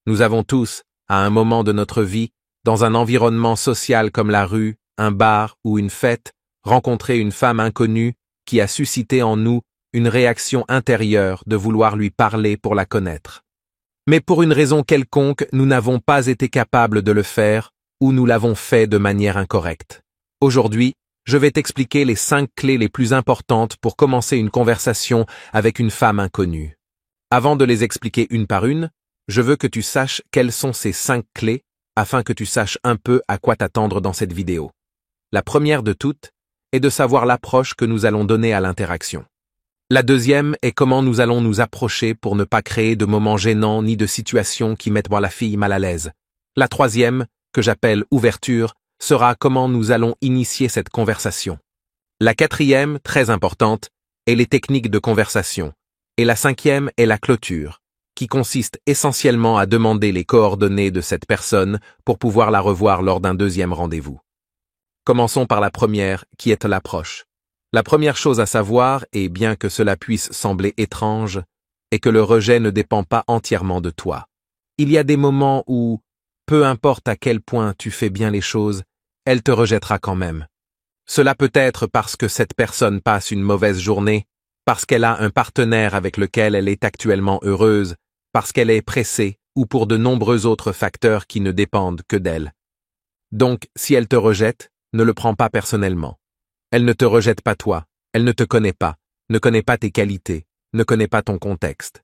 Nous avons tous, à un moment de notre vie, dans un environnement social comme la rue, un bar ou une fête, rencontré une femme inconnue qui a suscité en nous une réaction intérieure de vouloir lui parler pour la connaître. Mais pour une raison quelconque, nous n'avons pas été capables de le faire ou nous l'avons fait de manière incorrecte. Aujourd'hui, je vais t'expliquer les 5 clés les plus importantes pour commencer une conversation avec une femme inconnue. Avant de les expliquer une par une, je veux que tu saches quelles sont ces 5 clés afin que tu saches un peu à quoi t'attendre dans cette vidéo. La première de toutes est de savoir l'approche que nous allons donner à l'interaction. La deuxième est comment nous allons nous approcher pour ne pas créer de moments gênants ni de situations qui mettent la fille mal à l'aise. La troisième, que j'appelle ouverture, sera comment nous allons initier cette conversation. La quatrième, très importante, est les techniques de conversation. Et la cinquième est la clôture, qui consiste essentiellement à demander les coordonnées de cette personne pour pouvoir la revoir lors d'un deuxième rendez-vous. Commençons par la première, qui est l'approche. La première chose à savoir, et bien que cela puisse sembler étrange, est que le rejet ne dépend pas entièrement de toi. Il y a des moments où, peu importe à quel point tu fais bien les choses, elle te rejettera quand même. Cela peut être parce que cette personne passe une mauvaise journée, parce qu'elle a un partenaire avec lequel elle est actuellement heureuse, parce qu'elle est pressée ou pour de nombreux autres facteurs qui ne dépendent que d'elle. Donc, si elle te rejette, ne le prends pas personnellement. Elle ne te rejette pas toi, elle ne te connaît pas, ne connaît pas tes qualités, ne connaît pas ton contexte.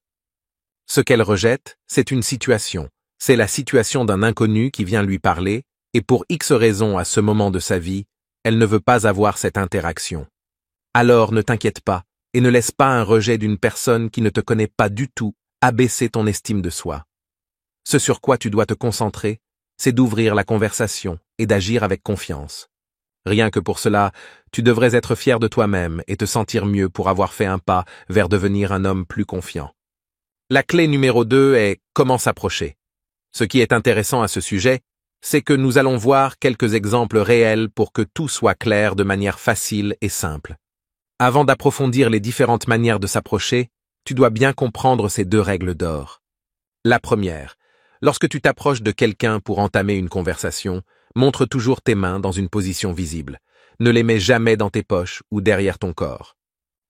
Ce qu'elle rejette, c'est une situation. C'est la situation d'un inconnu qui vient lui parler, et pour X raisons à ce moment de sa vie, elle ne veut pas avoir cette interaction. Alors ne t'inquiète pas, et ne laisse pas un rejet d'une personne qui ne te connaît pas du tout abaisser ton estime de soi. Ce sur quoi tu dois te concentrer, c'est d'ouvrir la conversation et d'agir avec confiance. Rien que pour cela, tu devrais être fier de toi-même et te sentir mieux pour avoir fait un pas vers devenir un homme plus confiant. La clé numéro 2 est comment s'approcher. Ce qui est intéressant à ce sujet, c'est que nous allons voir quelques exemples réels pour que tout soit clair de manière facile et simple. Avant d'approfondir les différentes manières de s'approcher, tu dois bien comprendre ces 2 règles d'or. La première, lorsque tu t'approches de quelqu'un pour entamer une conversation, montre toujours tes mains dans une position visible. Ne les mets jamais dans tes poches ou derrière ton corps.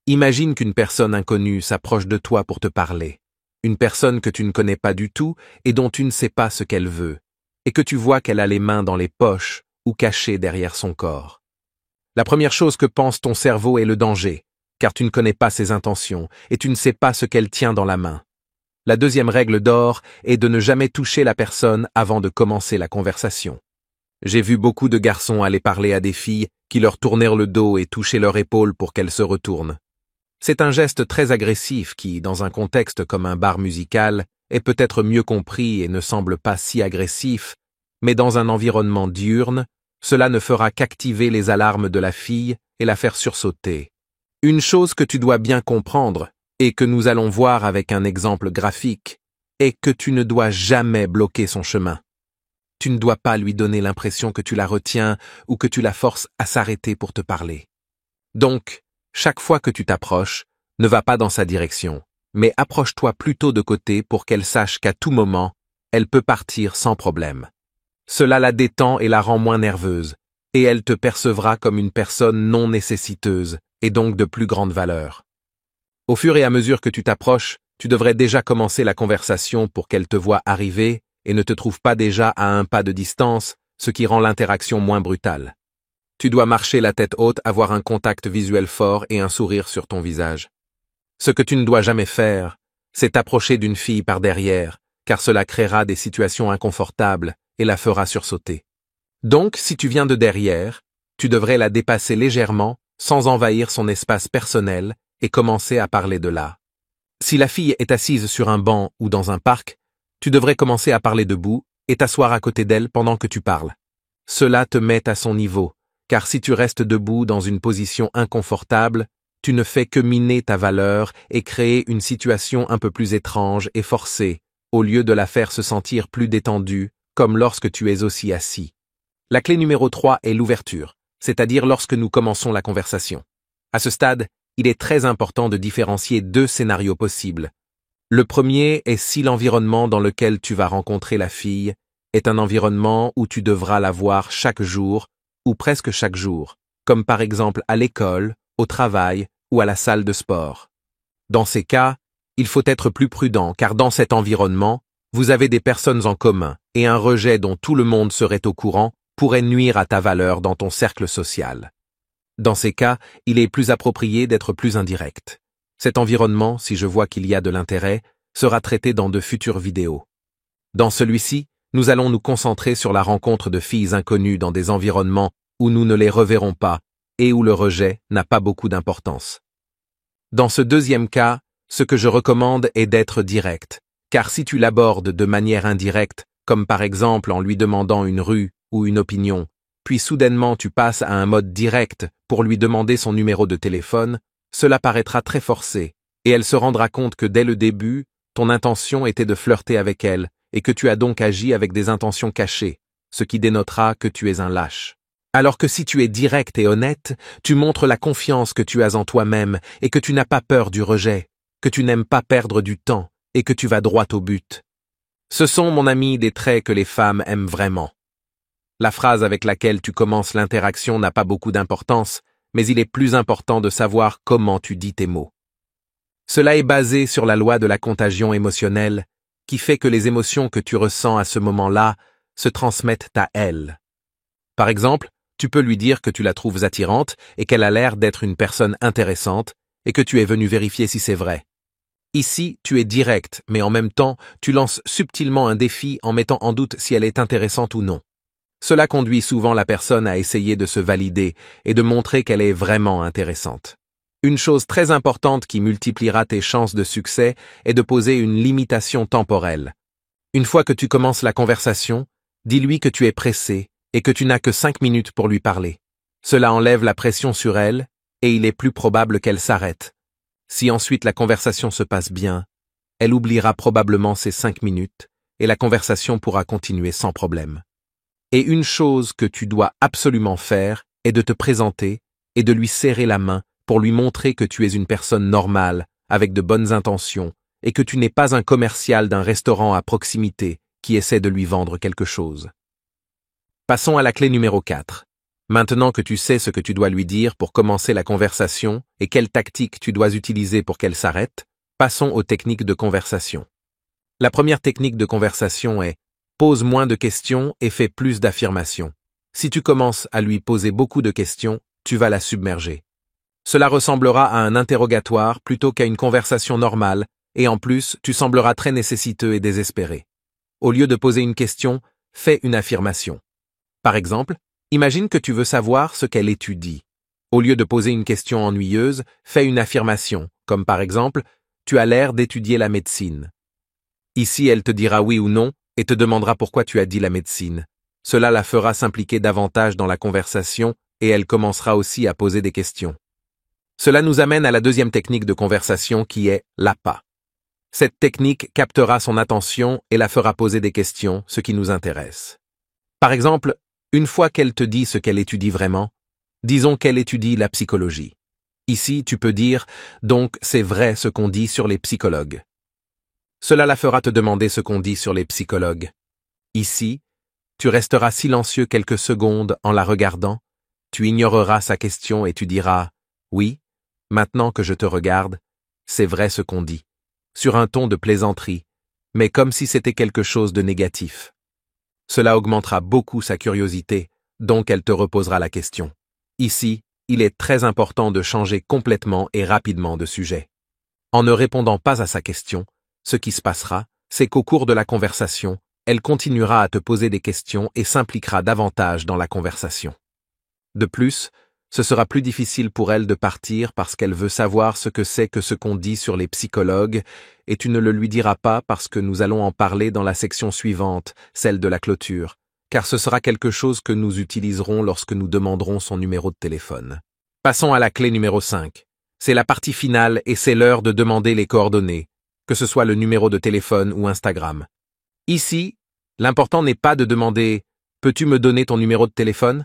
Imagine qu'une personne inconnue s'approche de toi pour te parler. Une personne que tu ne connais pas du tout et dont tu ne sais pas ce qu'elle veut, et que tu vois qu'elle a les mains dans les poches ou cachées derrière son corps. La première chose que pense ton cerveau est le danger, car tu ne connais pas ses intentions et tu ne sais pas ce qu'elle tient dans la main. La deuxième règle d'or est de ne jamais toucher la personne avant de commencer la conversation. J'ai vu beaucoup de garçons aller parler à des filles qui leur tournèrent le dos et touchaient leur épaule pour qu'elles se retournent. C'est un geste très agressif qui, dans un contexte comme un bar musical, est peut-être mieux compris et ne semble pas si agressif, mais dans un environnement diurne, cela ne fera qu'activer les alarmes de la fille et la faire sursauter. Une chose que tu dois bien comprendre, et que nous allons voir avec un exemple graphique, est que tu ne dois jamais bloquer son chemin. Tu ne dois pas lui donner l'impression que tu la retiens ou que tu la forces à s'arrêter pour te parler. Donc, chaque fois que tu t'approches, ne va pas dans sa direction, mais approche-toi plutôt de côté pour qu'elle sache qu'à tout moment, elle peut partir sans problème. Cela la détend et la rend moins nerveuse, et elle te percevra comme une personne non nécessiteuse et donc de plus grande valeur. Au fur et à mesure que tu t'approches, tu devrais déjà commencer la conversation pour qu'elle te voie arriver et ne te trouve pas déjà à un pas de distance, ce qui rend l'interaction moins brutale. Tu dois marcher la tête haute, avoir un contact visuel fort et un sourire sur ton visage. Ce que tu ne dois jamais faire, c'est t'approcher d'une fille par derrière, car cela créera des situations inconfortables et la fera sursauter. Donc, si tu viens de derrière, tu devrais la dépasser légèrement, sans envahir son espace personnel, et commencer à parler de là. Si la fille est assise sur un banc ou dans un parc, tu devrais commencer à parler debout et t'asseoir à côté d'elle pendant que tu parles. Cela te met à son niveau, car si tu restes debout dans une position inconfortable, tu ne fais que miner ta valeur et créer une situation un peu plus étrange et forcée, au lieu de la faire se sentir plus détendue, comme lorsque tu es aussi assis. La clé numéro 3 est l'ouverture, c'est-à-dire lorsque nous commençons la conversation. À ce stade, il est très important de différencier 2 scénarios possibles. Le premier est si l'environnement dans lequel tu vas rencontrer la fille est un environnement où tu devras la voir chaque jour ou presque chaque jour, comme par exemple à l'école, au travail ou à la salle de sport. Dans ces cas, il faut être plus prudent car dans cet environnement, vous avez des personnes en commun et un rejet dont tout le monde serait au courant pourrait nuire à ta valeur dans ton cercle social. Dans ces cas, il est plus approprié d'être plus indirect. Cet environnement, si je vois qu'il y a de l'intérêt, sera traité dans de futures vidéos. Dans celui-ci, nous allons nous concentrer sur la rencontre de filles inconnues dans des environnements où nous ne les reverrons pas et où le rejet n'a pas beaucoup d'importance. Dans ce deuxième cas, ce que je recommande est d'être direct, car si tu l'abordes de manière indirecte, comme par exemple en lui demandant une rue ou une opinion, puis soudainement tu passes à un mode direct pour lui demander son numéro de téléphone, cela paraîtra très forcé, et elle se rendra compte que dès le début, ton intention était de flirter avec elle, et que tu as donc agi avec des intentions cachées, ce qui dénotera que tu es un lâche. Alors que si tu es direct et honnête, tu montres la confiance que tu as en toi-même et que tu n'as pas peur du rejet, que tu n'aimes pas perdre du temps et que tu vas droit au but. Ce sont, mon ami, des traits que les femmes aiment vraiment. La phrase avec laquelle tu commences l'interaction n'a pas beaucoup d'importance, mais il est plus important de savoir comment tu dis tes mots. Cela est basé sur la loi de la contagion émotionnelle, qui fait que les émotions que tu ressens à ce moment-là se transmettent à elle. Par exemple, tu peux lui dire que tu la trouves attirante et qu'elle a l'air d'être une personne intéressante et que tu es venu vérifier si c'est vrai. Ici, tu es direct, mais en même temps, tu lances subtilement un défi en mettant en doute si elle est intéressante ou non. Cela conduit souvent la personne à essayer de se valider et de montrer qu'elle est vraiment intéressante. Une chose très importante qui multipliera tes chances de succès est de poser une limitation temporelle. Une fois que tu commences la conversation, dis-lui que tu es pressé et que tu n'as que 5 minutes pour lui parler. Cela enlève la pression sur elle et il est plus probable qu'elle s'arrête. Si ensuite la conversation se passe bien, elle oubliera probablement ces 5 minutes et la conversation pourra continuer sans problème. Et une chose que tu dois absolument faire est de te présenter et de lui serrer la main pour lui montrer que tu es une personne normale, avec de bonnes intentions, et que tu n'es pas un commercial d'un restaurant à proximité qui essaie de lui vendre quelque chose. Passons à la clé numéro 4. Maintenant que tu sais ce que tu dois lui dire pour commencer la conversation et quelle tactique tu dois utiliser pour qu'elle s'arrête, passons aux techniques de conversation. La première technique de conversation est pose moins de questions et fais plus d'affirmations. Si tu commences à lui poser beaucoup de questions, tu vas la submerger. Cela ressemblera à un interrogatoire plutôt qu'à une conversation normale, et en plus, tu sembleras très nécessiteux et désespéré. Au lieu de poser une question, fais une affirmation. Par exemple, imagine que tu veux savoir ce qu'elle étudie. Au lieu de poser une question ennuyeuse, fais une affirmation, comme par exemple, tu as l'air d'étudier la médecine. Ici, elle te dira oui ou non, et te demandera pourquoi tu as dit la médecine. Cela la fera s'impliquer davantage dans la conversation et elle commencera aussi à poser des questions. Cela nous amène à la deuxième technique de conversation qui est l'appât. Cette technique captera son attention et la fera poser des questions, ce qui nous intéresse. Par exemple, une fois qu'elle te dit ce qu'elle étudie vraiment, disons qu'elle étudie la psychologie. Ici, tu peux dire « donc c'est vrai ce qu'on dit sur les psychologues ». Cela la fera te demander ce qu'on dit sur les psychologues. Ici, tu resteras silencieux quelques secondes en la regardant, tu ignoreras sa question et tu diras « oui, maintenant que je te regarde, c'est vrai ce qu'on dit », sur un ton de plaisanterie, mais comme si c'était quelque chose de négatif. Cela augmentera beaucoup sa curiosité, donc elle te reposera la question. Ici, il est très important de changer complètement et rapidement de sujet. En ne répondant pas à sa question, ce qui se passera, c'est qu'au cours de la conversation, elle continuera à te poser des questions et s'impliquera davantage dans la conversation. De plus, ce sera plus difficile pour elle de partir parce qu'elle veut savoir ce que c'est que ce qu'on dit sur les psychologues, et tu ne le lui diras pas parce que nous allons en parler dans la section suivante, celle de la clôture, car ce sera quelque chose que nous utiliserons lorsque nous demanderons son numéro de téléphone. Passons à la clé numéro 5. C'est la partie finale et c'est l'heure de demander les coordonnées, que ce soit le numéro de téléphone ou Instagram. Ici, l'important n'est pas de demander « Peux-tu me donner ton numéro de téléphone ?»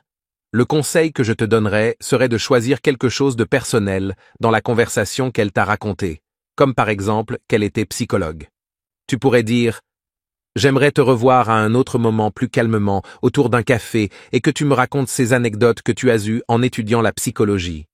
Le conseil que je te donnerais serait de choisir quelque chose de personnel dans la conversation qu'elle t'a racontée, comme par exemple qu'elle était psychologue. Tu pourrais dire « J'aimerais te revoir à un autre moment plus calmement, autour d'un café, et que tu me racontes ces anecdotes que tu as eues en étudiant la psychologie. »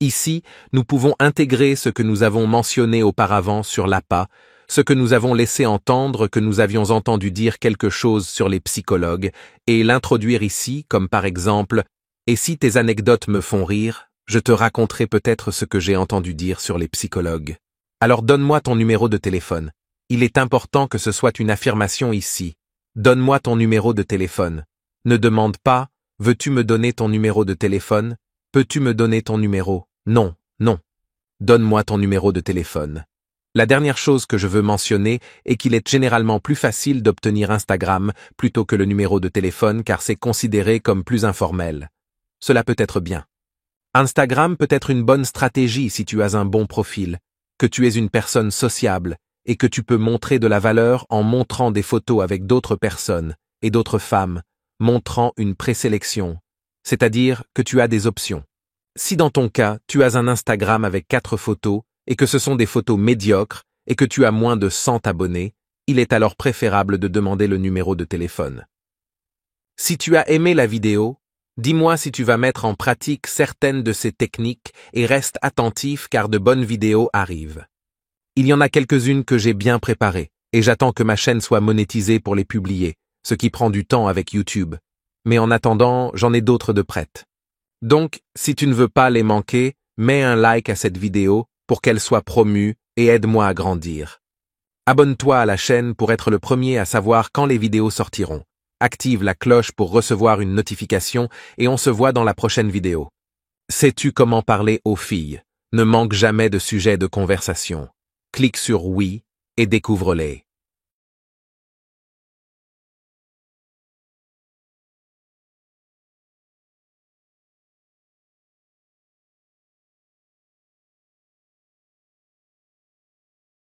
Ici, nous pouvons intégrer ce que nous avons mentionné auparavant sur l'APA, ce que nous avons laissé entendre que nous avions entendu dire quelque chose sur les psychologues, et l'introduire ici, comme par exemple « Et si tes anecdotes me font rire, je te raconterai peut-être ce que j'ai entendu dire sur les psychologues. Alors donne-moi ton numéro de téléphone. Il est important que ce soit une affirmation ici. Donne-moi ton numéro de téléphone. Ne demande pas « Veux-tu me donner ton numéro de téléphone ? Peux-tu me donner ton numéro ? » Non, non. Donne-moi ton numéro de téléphone. La dernière chose que je veux mentionner est qu'il est généralement plus facile d'obtenir Instagram plutôt que le numéro de téléphone car c'est considéré comme plus informel. Cela peut être bien. Instagram peut être une bonne stratégie si tu as un bon profil, que tu es une personne sociable et que tu peux montrer de la valeur en montrant des photos avec d'autres personnes et d'autres femmes, montrant une présélection, c'est-à-dire que tu as des options. Si dans ton cas, tu as un Instagram avec 4 photos et que ce sont des photos médiocres et que tu as moins de 100 abonnés, il est alors préférable de demander le numéro de téléphone. Si tu as aimé la vidéo, dis-moi si tu vas mettre en pratique certaines de ces techniques et reste attentif car de bonnes vidéos arrivent. Il y en a quelques-unes que j'ai bien préparées et j'attends que ma chaîne soit monétisée pour les publier, ce qui prend du temps avec YouTube. Mais en attendant, j'en ai d'autres de prêtes. Donc, si tu ne veux pas les manquer, mets un like à cette vidéo pour qu'elle soit promue et aide-moi à grandir. Abonne-toi à la chaîne pour être le premier à savoir quand les vidéos sortiront. Active la cloche pour recevoir une notification et on se voit dans la prochaine vidéo. Sais-tu comment parler aux filles? Ne manque jamais de sujets de conversation. Clique sur oui et découvre-les.